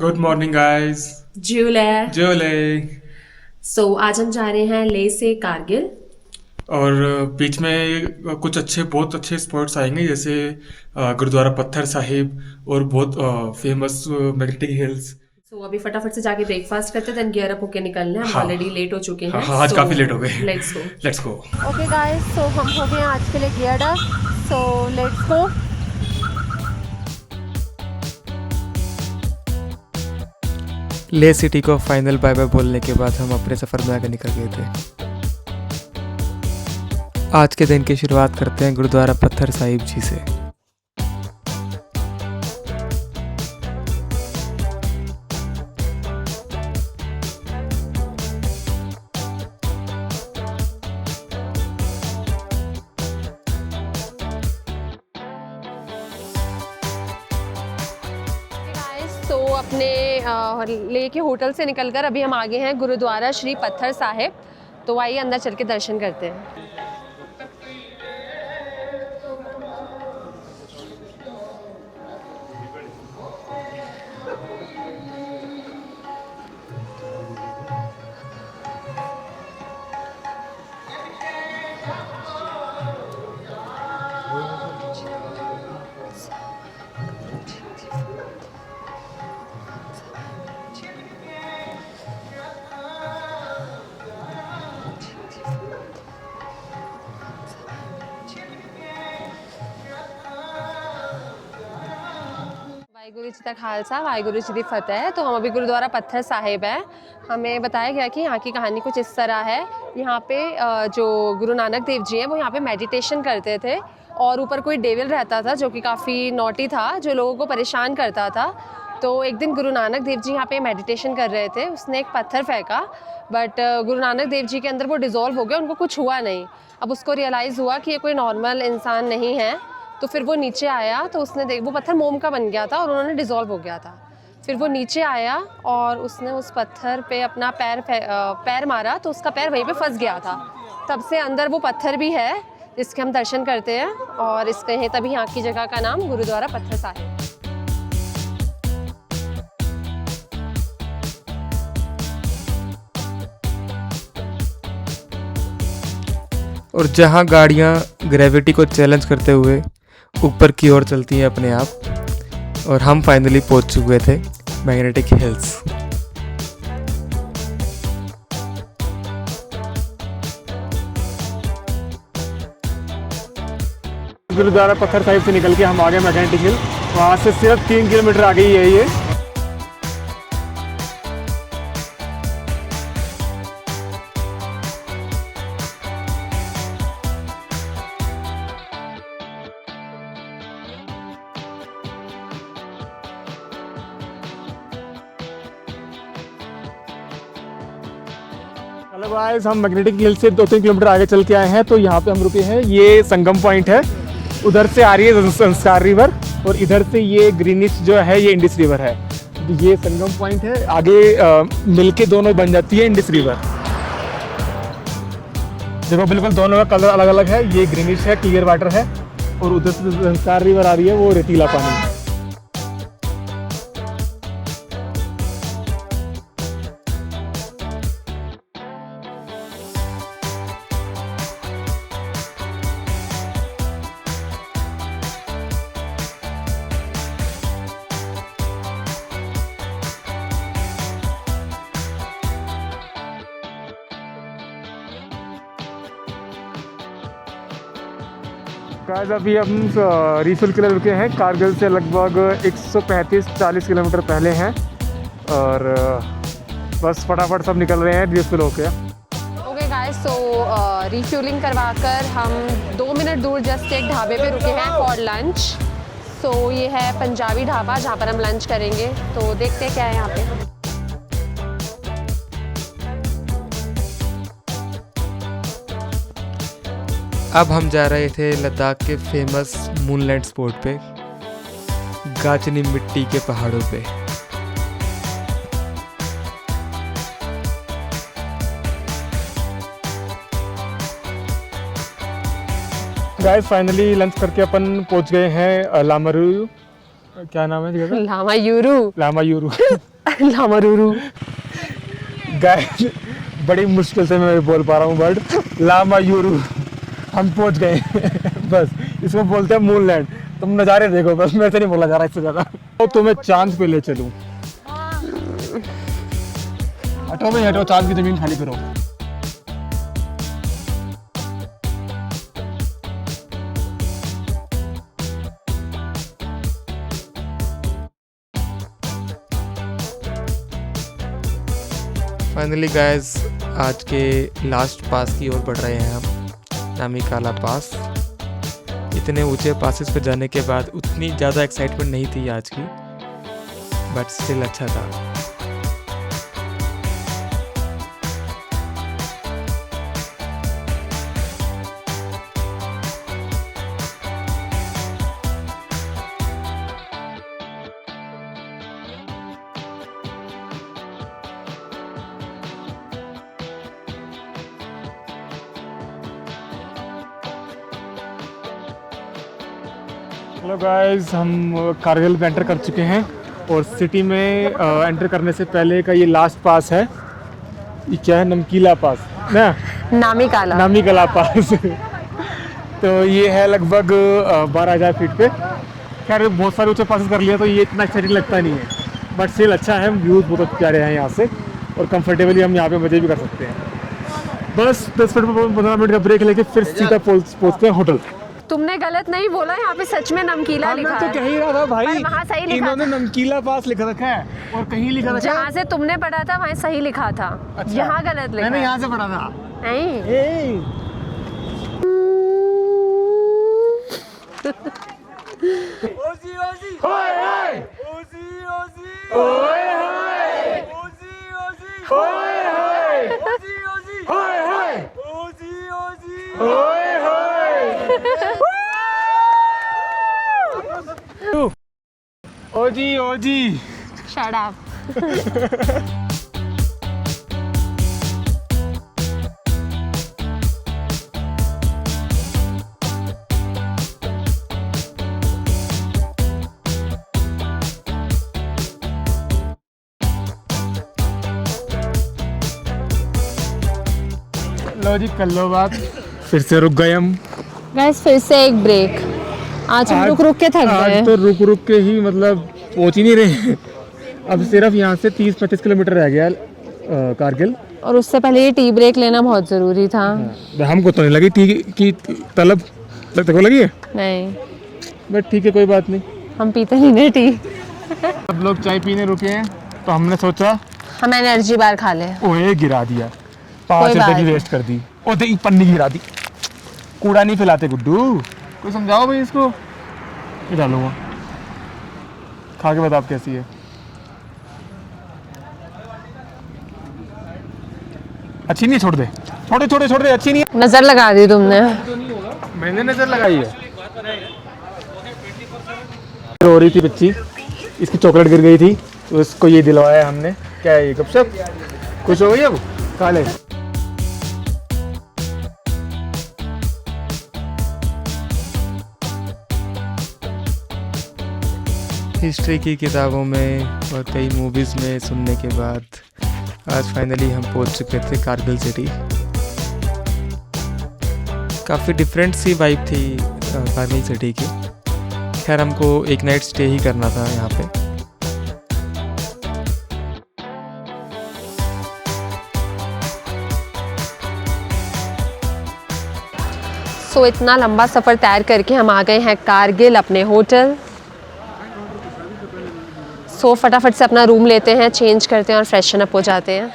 Good morning guys. Julley. Julley. आज हम जा रहे हैं लेह से कारगिल। और बीच में कुछ बहुत अच्छे स्पॉट्स आएंगे, जैसे गुरुद्वारा पत्थर साहिब और बहुत फेमस मैग्नेटिक हिल्स। अभी फटाफट से जाके ब्रेकफास्ट करते हैं, देन गियर अप होके निकलना है। हम हाँ ऑलरेडी लेट हो चुके हैं। हाँ, आज काफ़ी लेट हो गए। Let's go. Let's go. Okay guys, so हम हो गए आज के लिए geared up, so let's go. Leh city को फाइनल बाय बाय बोलने के बाद हम अपने सफ़र में आगे निकल गए थे। आज के दिन की शुरुआत करते हैं गुरुद्वारा पत्थर साहिब जी से। तो अपने लेह के होटल से निकलकर अभी हम आगे हैं गुरुद्वारा श्री पत्थर साहिब। तो आइए अंदर चल के दर्शन करते हैं। वाहिगुरु जी का खालसा, वाहिगुरु जी की फतेह। तो हम अभी गुरुद्वारा पत्थर साहिब हैं। हमें बताया गया कि यहाँ की कहानी कुछ इस तरह है। यहाँ पे जो गुरु नानक देव जी हैं वो यहाँ पे मेडिटेशन करते थे, और ऊपर कोई डेविल रहता था जो कि काफ़ी नॉटी था, जो लोगों को परेशान करता था। तो एक दिन गुरु नानक देव जी यहाँ पे मेडिटेशन कर रहे थे, उसने एक पत्थर फेंका, बट गुरु नानक देव जी के अंदर वो डिज़ोल्व हो गया, उनको कुछ हुआ नहीं। अब उसको रियलाइज़ हुआ कि ये कोई नॉर्मल इंसान नहीं है, तो फिर वो नीचे आया, तो उसने वो पत्थर मोम का बन गया था और उन्होंने डिज़ोल्व हो गया था। फिर वो नीचे आया और उसने उस पत्थर पे अपना पैर मारा, तो उसका पैर वहीं पे फंस गया था। तब से अंदर वो पत्थर भी है जिसके हम दर्शन करते हैं, और इसके हैं तभी यहाँ की जगह का नाम गुरुद्वारा पत्थर साहिब। और जहाँ गाड़ियाँ ग्रेविटी को चैलेंज करते हुए ऊपर की ओर चलती हैं अपने आप, और हम फाइनली पहुँच चुके थे मैग्नेटिक हिल्स। गुरुद्वारा पत्थर साहिब से निकल के हम आ गए मैग्नेटिक हिल। वहाँ से सिर्फ 3 किलोमीटर आगे ही है ये। हेलो गाइस, हम मैग्नेटिक हिल से 2-3 किलोमीटर आगे चल के आए हैं। तो यहाँ पे हम रुके हैं, ये संगम पॉइंट है। उधर से आ रही है संस्कार रिवर, और इधर से ये ग्रीनिश जो है ये इंडिस रिवर है। ये संगम पॉइंट है, आगे मिलके दोनों बन जाती है इंडिस रिवर। देखो बिल्कुल दोनों का कलर अलग अलग है, ये ग्रीनिश है, क्लियर वाटर है, और उधर से संस्कार रिवर आ रही है, वो रेतीला पानी है। गाइस अभी हम रिफिल के लिए रुके हैं, कारगिल से लगभग 135-40 किलोमीटर पहले हैं, और बस फटाफट सब निकल रहे हैं रिफिल होके। ओके गाइस, सो रिफ्यूलिंग करवाकर हम 2 मिनट दूर जस्ट एक ढाबे पे रुके हैं फॉर लंच। सो ये है पंजाबी ढाबा जहाँ पर हम लंच करेंगे। तो देखते हैं क्या है यहाँ पे। अब हम जा रहे थे लद्दाख के फेमस मूनलाइट स्पॉट पे, गाचनी मिट्टी के पहाड़ों पे। गाइस फाइनली लंच करके अपन पहुंच गए हैं लामायूरू। क्या नाम है जगह का? लामायूरू। लामायूरू लामारूरू। गाइस बड़ी मुश्किल से मैं बोल पा रहा हूँ वर्ड लामा यूरू। हम पहुंच गए बस इसको बोलते हैं मूनलैंड। तुम नज़ारे देखो बस, मैं से नहीं बोला जा रहा इससे ज़्यादा। तो तुम्हें चांद पे ले चलूँ। हटो भाई हटो, चांद की ज़मीन खाली करो। फाइनली गाइस आज के लास्ट पास की ओर बढ़ रहे हैं हम, नामिकाला पास। इतने ऊंचे पासेस पे जाने के बाद उतनी ज़्यादा एक्साइटमेंट नहीं थी आज की, बट स्टिल अच्छा था। हेलो गाइस, हम कारगिल में एंटर कर चुके हैं और सिटी में एंटर करने से पहले का ये लास्ट पास है। ये क्या है? नमकीला पास ना, नामिकाला। नामिकाला पास तो ये है लगभग 12,000 फीट पे। खैर बहुत सारे ऊंचे पास कर लिया तो ये इतना एक्साइटिंग लगता नहीं है, बट स्टिल अच्छा है। व्यूज़ बहुत प्यारे हैं यहाँ से और कंफर्टेबली हम यहाँ पे मज़े भी कर सकते हैं। बस 10 मिनट 15 मिनट का ब्रेक लेके फिर सीधा पहुँचते हैं होटल। तुमने गलत नहीं बोला, यहाँ पे सच में नमकीला लिखा मैं तो है। कह ही रहा था भाई, पर वहाँ सही लिखा इन्होंने था। नमकीला पास लिख रखा है और कहीं लिखा रखा है। जहाँ से तुमने पढ़ा था वहाँ सही लिखा था। अच्छा। यहाँ गलत लिखा मैंने है। यहाँ से पढ़ा था। नहीं। ओजी ओजी ओए ओए ओजी ओजी ओए ओए ओजी ओजी ओए ओए ओजी ओजी ओए ओए ओजी ओजी ओए ओए ओजी ओजी। Shut up. लो जी कर लो बात। फिर से रुक गए हम। गैस फिर से एक ब्रेक। आज हम रुक रुक के थक गए। आज तो रुक के ही मतलब पहुंच ही नहीं रहे। अब सिर्फ यहाँ से 30-35 किलोमीटर रह गया कारगिल। और उससे पहले ये टी ब्रेक लेना बहुत ज़रूरी था। हमको तो नहीं लगी टी की तलब, लगता को लगी है? नहीं, बट ठीक है कोई बात नहीं। हम पीते नहीं ना टी। सब लोग चाय पीने रुके हैं तो हमने सोचा हम एनर्जी बार खा लें। ओए गिरा दिया, 5 रुपए की वेस्ट कर दी। ओ दे पन्नी गिरा दी। कूड़ा नहीं फैलाते गुड्डू, कोई समझाओ भाई इसको। ये डालूंगा, खा के बता आप कैसी है। अच्छी नहीं, छोड़ दे छोड़ दे छोड़ दे, अच्छी नहीं है। नज़र लगा दी तुमने। मैंने नजर लगाई है। रो रही थी बच्ची, इसकी चॉकलेट गिर गई थी तो इसको ये दिलवाया हमने। क्या है ये गपशप? खुश हो गई अब? खा ले। हिस्ट्री की किताबों में और कई मूवीज़ में सुनने के बाद आज फाइनली हम पहुंच चुके थे कारगिल सिटी। काफ़ी डिफरेंट सी वाइब थी कारगिल सिटी की। खैर हमको एक नाइट स्टे ही करना था यहाँ पे। सो इतना लंबा सफ़र तैर करके हम आ गए हैं कारगिल अपने होटल। सो फटाफट से अपना रूम लेते हैं, चेंज करते हैं और फ्रेशन अप हो जाते हैं।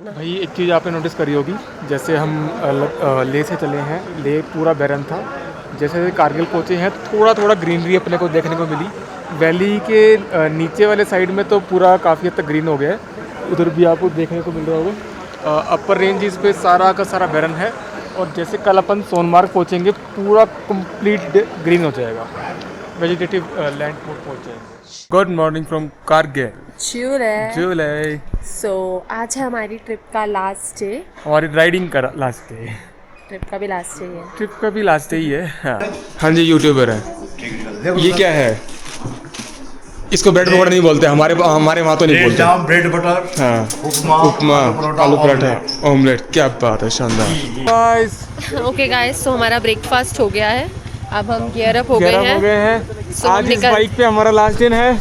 भाई एक चीज़ आपने नोटिस करी होगी, जैसे हम लेह से चले हैं, लेह पूरा बैरन था। जैसे कारगिल पहुँचे हैं तो थोड़ा थोड़ा ग्रीनरी अपने को देखने को मिली। वैली के नीचे वाले साइड में तो पूरा काफ़ी हद तक ग्रीन हो गया है, उधर भी आपको देखने को मिल रहा होगा। अपर रेंजेस पे सारा का सारा बैरन है और जैसे कल अपन सोनमार्ग पहुँचेंगे पूरा कंप्लीट ग्रीन हो जाएगा, वेजिटेटिव लैंड पहुँच जाएंगे। Good morning from Kargil. है। जुलाई सो आज है हमारी ट्रिप का लास्ट डे। हमारी राइडिंग का लास्ट डे, ट्रिप का भी लास्ट डे है। ट्रिप का भी लास्ट डे ही है। हाँ जी, यूट्यूबर है। ये क्या है? इसको ब्रेड पकौड़ा नहीं बोलते, हमारे वहाँ तो नहीं ब्रेड बोलते। जाम, ब्रेड बटर, हाँ, उपमा, आलू पराठा, ऑमलेट, क्या बात है, शानदार। गाइस ओके गाइस, तो हमारा ब्रेकफास्ट हो गया है, अब हम गियर अप हो गए गर्म हो गए हैं। हैं। So, हम आज इस निकल- बाइक पे हमारा लास्ट दिन है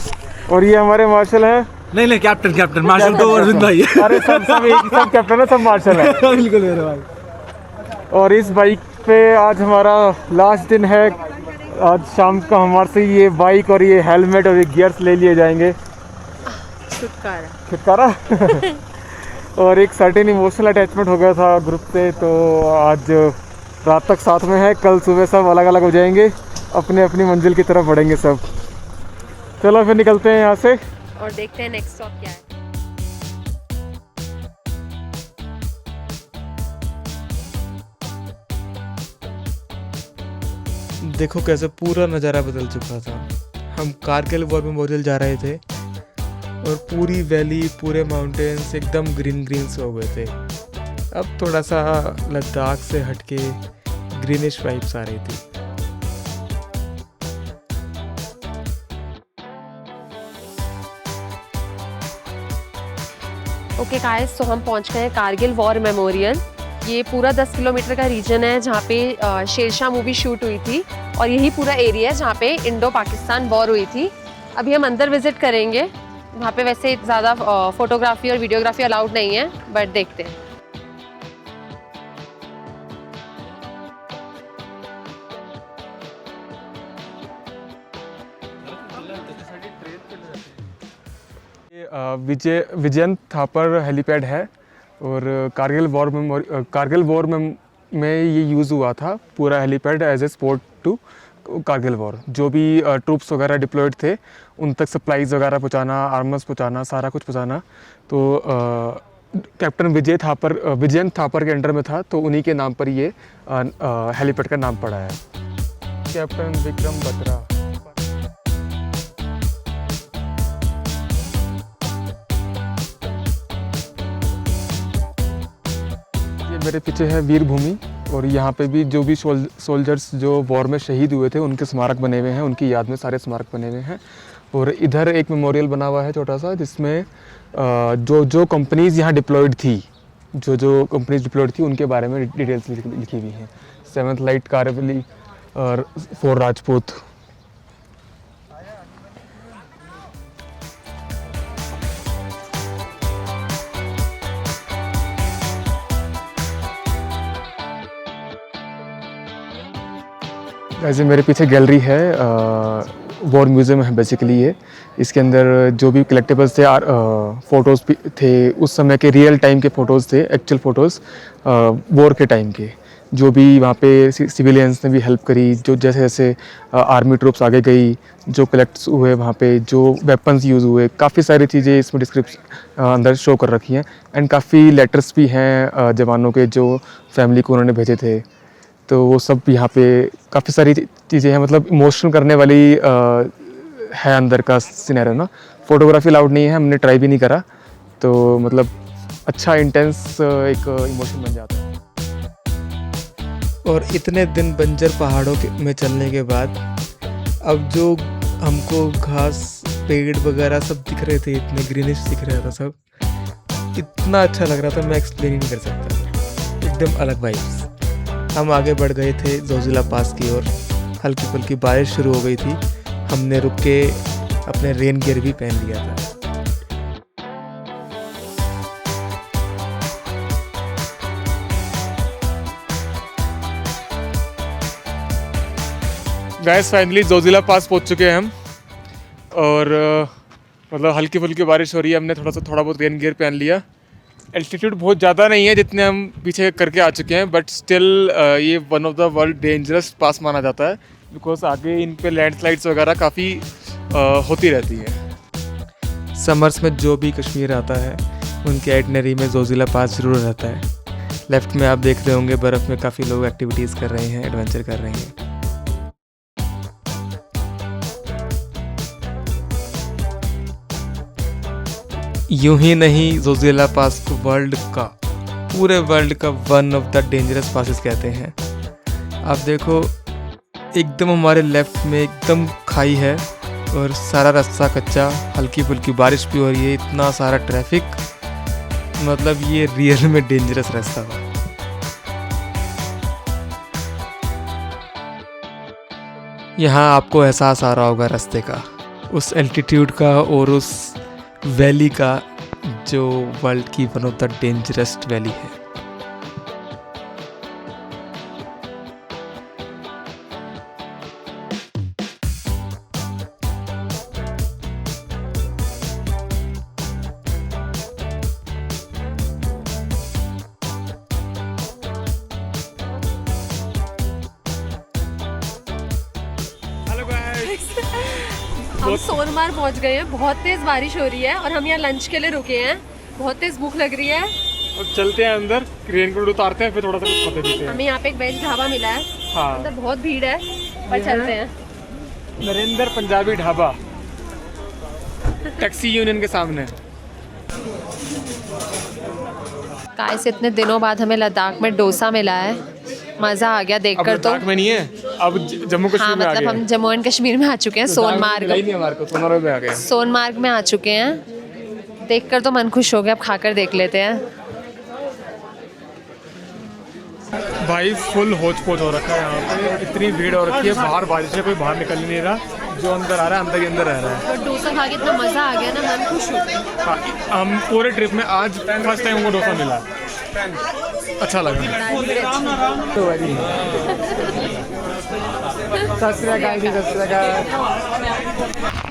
और ये हमारे मार्शल है। नहीं कैप्टन मार्शल तो अरविंद भाई है। अरे सब कैप्टन है, सब मार्शल है। बिल्कुल मेरे भाई। और इस बाइक पे आज हमारा लास्ट दिन है। आज शाम को हमारे से ये बाइक और ये हेलमेट और ये गियर्स ले लिए जाएंगे। छुटकारा और एक सर्टेन इमोशनल अटैचमेंट हो गया था ग्रुप से, तो आज रात तक साथ में है, कल सुबह सब अलग अलग हो जाएंगे, अपने अपनी मंजिल की तरफ बढ़ेंगे सब। चलो फिर निकलते हैं यहाँ से और देखते हैं नेक्स्ट स्टॉप क्या है। देखो कैसे पूरा नज़ारा बदल चुका था। हम कारगिल वॉर मेमोरियल जा रहे थे और पूरी वैली, पूरे माउंटेन्स एकदम ग्रीन ग्रीन से हो गए थे। अब थोड़ा सा लद्दाख से हटके ग्रीनिश वाइब्स आ रही थी। ओके गाइस, तो हम पहुंच गए हैं कारगिल वॉर मेमोरियल। ये पूरा 10 किलोमीटर का रीजन है जहाँ पे शेरशाह मूवी शूट हुई थी, और यही पूरा एरिया है जहाँ पे इंडो पाकिस्तान वॉर हुई थी। अभी हम अंदर विजिट करेंगे, वहाँ पे वैसे ज़्यादा फोटोग्राफी और वीडियोग्राफी अलाउड नहीं है, बट देखते हैं। विजयन थापर हेलीपैड है और कारगिल वॉर में ये यूज़ हुआ था पूरा helipad as a support to Kargil war. जो भी ट्रूप्स वगैरह डिप्लॉयड थे उन तक सप्लाईज वगैरह पहुंचाना, आर्मर्स पहुंचाना, सारा कुछ पहुंचाना। तो कैप्टन विजयन थापर के अंडर में था, तो उन्हीं के नाम पर ये हेलीपैड का नाम पड़ा है। कैप्टन विक्रम बत्रा। मेरे पीछे है वीर भूमि और यहाँ पे भी जो भी सोल्जर्स जो वॉर में शहीद हुए थे उनके स्मारक बने हुए हैं, उनकी याद में सारे स्मारक बने हुए हैं। और इधर एक मेमोरियल बना हुआ है छोटा सा, जिसमें जो कंपनीज़ यहाँ डिप्लॉयड थी, जो कंपनीज डिप्लॉयड थी उनके बारे में डिटेल्स लिखी हुई हैं। 7th लाइट कारेवली और 4 राजपूत। ऐसे मेरे पीछे गैलरी है, वॉर म्यूज़ियम है बेसिकली ये। इसके अंदर जो भी कलेक्टिबल्स थे, फ़ोटोज़ भी थे, उस समय के रियल टाइम के फ़ोटोज़ थे, एक्चुअल फ़ोटोज़ वॉर के टाइम के। जो भी वहाँ पे सिविलियंस ने भी हेल्प करी, जो जैसे जैसे आर्मी ट्रूप्स आगे गई, जो कलेक्ट्स हुए वहाँ पे, जो वेपन्स यूज़ हुए, काफ़ी सारी चीज़ें इसमें डिस्क्रिप्शन अंदर शो कर रखी हैं। एंड काफ़ी लेटर्स भी हैं जवानों के जो फैमिली को उन्होंने भेजे थे, तो वो सब यहाँ पे काफ़ी सारी चीज़ें हैं। मतलब इमोशनल करने वाली है अंदर का सिनेरियो ना। फोटोग्राफी अलाउड नहीं है, हमने ट्राई भी नहीं करा, तो मतलब अच्छा इंटेंस एक इमोशन बन जाता है। और इतने दिन बंजर पहाड़ों में चलने के बाद अब जो हमको घास, पेड़ वगैरह सब दिख रहे थे, इतने ग्रीनिश दिख रहा था सब, इतना अच्छा लग रहा था, मैं एक्सप्लेन ही नहीं कर सकता। एकदम अलग वाइब्स। हम आगे बढ़ गए थे जोजिला पास की ओर। हल्की फुल्की बारिश शुरू हो गई थी, हमने रुक के अपने रेन गियर भी पहन लिया था। गाइस फाइनली जोजिला पास पहुंच चुके हैं हम, और मतलब हल्की फुल्की बारिश हो रही है, हमने थोड़ा बहुत रेन गियर पहन लिया। एल्टीट्यूड बहुत ज़्यादा नहीं है जितने हम पीछे करके आ चुके हैं, बट स्टिल ये one of the world dangerous pass माना जाता है, बिकॉज आगे इन पे लैंडस्लाइड्स वगैरह काफ़ी होती रहती है। समर्स में जो भी कश्मीर आता है उनके आइटनरी में जोजिला पास ज़रूर रहता है। लेफ्ट में आप देख रहे होंगे बर्फ़ में काफ़ी लोग एक्टिविटीज़ कर रहे हैं, एडवेंचर कर रहे हैं। यूं ही नहीं, जोजिला पास को पूरे वर्ल्ड का one of the dangerous passes कहते हैं। आप देखो एकदम हमारे लेफ्ट में एकदम खाई है और सारा रास्ता कच्चा, हल्की फुल्की बारिश भी हो रही है, इतना सारा ट्रैफिक, मतलब ये रियल में डेंजरस रास्ता था। यहाँ आपको एहसास आ रहा होगा रास्ते का, उस एल्टीट्यूड का और उस वैली का जो वर्ल्ड की वन ऑफ द डेंजरस्ट वैली है। हम सोनमार्ग पहुंच गए हैं, बहुत तेज बारिश हो रही है और हम यहाँ लंच के लिए रुके हैं, बहुत तेज भूख लग रही है। और चलते हैं अंदर, रेनकोट उतारते हैं, फिर थोड़ा सा कुछ खाते पीते हैं। हमें यहाँ पे एक वेज ढाबा मिला है, हाँ, अंदर बहुत भीड़ है, पर चलते हैं। नरेंद्र पंजाबी ढाबा, टैक्सी यूनियन के सामने। गाइस इतने दिनों बाद हमें लद्दाख में डोसा मिला है, मज़ा आ गया देखकर। तो लद्दाख में नहीं है, अब जम्मू कश्मीर हाँ, में आ मतलब गए। हम जम्मू एंड कश्मीर में आ चुके हैं, सोनमार्ग नहीं हमारे को, सोनमार्ग में आ गए। सोनमार्ग में आ चुके हैं। देखकर तो मन खुश हो गया, अब खाकर देख लेते हैं। भाई फुल होच पोच हो रखा है यहाँ पे, इतनी भीड़ हो रखी है, बाहर बारिश है, कोई बाहर निकल ही नहीं रहा, जो अंदर आ रहा है अंदर ही अंदर रह रहा है। और डोसा खा के इतना मज़ा आ गया ना, मन खुश हो गया। हाँ, हम पूरे ट्रिप में आज फर्स्ट टाइम हमको डोसा मिला, अच्छा लगा।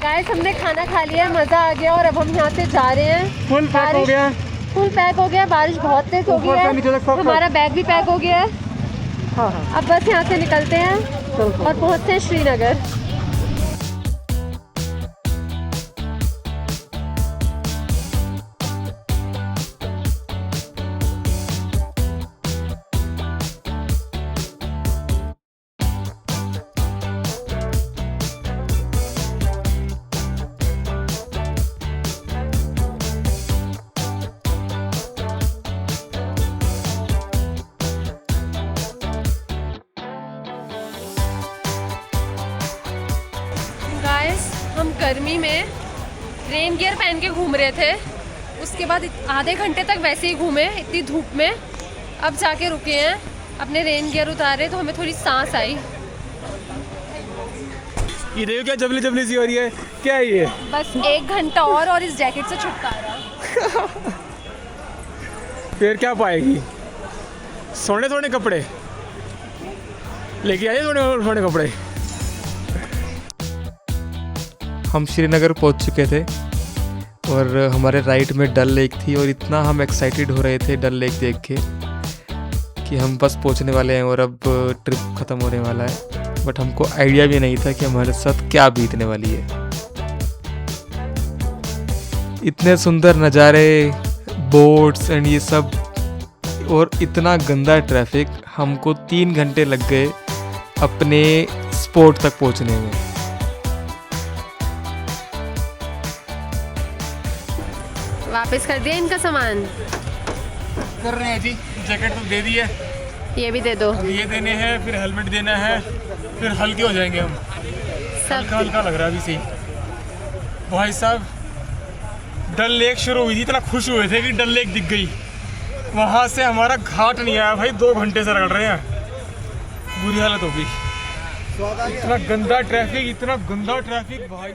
गाइस हमने खाना खा लिया, मज़ा आ गया और अब हम यहाँ से जा रहे हैं। फुल पैक हो गया, फुल पैक हो गया, बारिश बहुत तेज हो गई है, हमारा बैग भी पैक हो गया है। हाँ हाँ, अब बस यहाँ से निकलते हैं और पहुँचते हैं श्रीनगर। गाइस हम गर्मी में रेन गियर पहन के घूम रहे थे, उसके बाद आधे घंटे तक वैसे ही घूमे इतनी धूप में, अब जाके रुके हैं, अपने रेन गियर उतारे तो हमें थोड़ी सांस आई। ये देखो क्या जबली जबली सी हो रही है, क्या है ये? बस 1 घंटा और इस जैकेट से छुटकारा। फिर क्या पाएगी? सोने सोने कपड़े लेके आइए, सोने सोने कपड़े। हम श्रीनगर पहुंच चुके थे और हमारे राइट में डल लेक थी और इतना हम एक्साइटेड हो रहे थे डल लेक देख के कि हम बस पहुंचने वाले हैं और अब ट्रिप ख़त्म होने वाला है, बट हमको आइडिया भी नहीं था कि हमारे साथ क्या बीतने वाली है। इतने सुंदर नज़ारे, बोट्स एंड ये सब, और इतना गंदा ट्रैफिक, हमको 3 घंटे लग गए अपने स्पॉट तक पहुंचने में। वापस कर दिया इनका सामान, कर रहे हैं जी, जैकेट तो दे दी है, ये भी दे दो, ये देने हैं, फिर हेलमेट देना है, फिर हल्के हो जाएंगे हम। सब हल्का हल्का लग रहा है अभी सही। भाई साहब डल लेक शुरू हुई थी, इतना खुश हुए थे कि डल लेक दिख गई, वहाँ से हमारा घाट नहीं आया भाई, 2 घंटे से रगड़ रहे हैं, बुरी हालत हो गई। इतना गंदा ट्रैफिक भाई।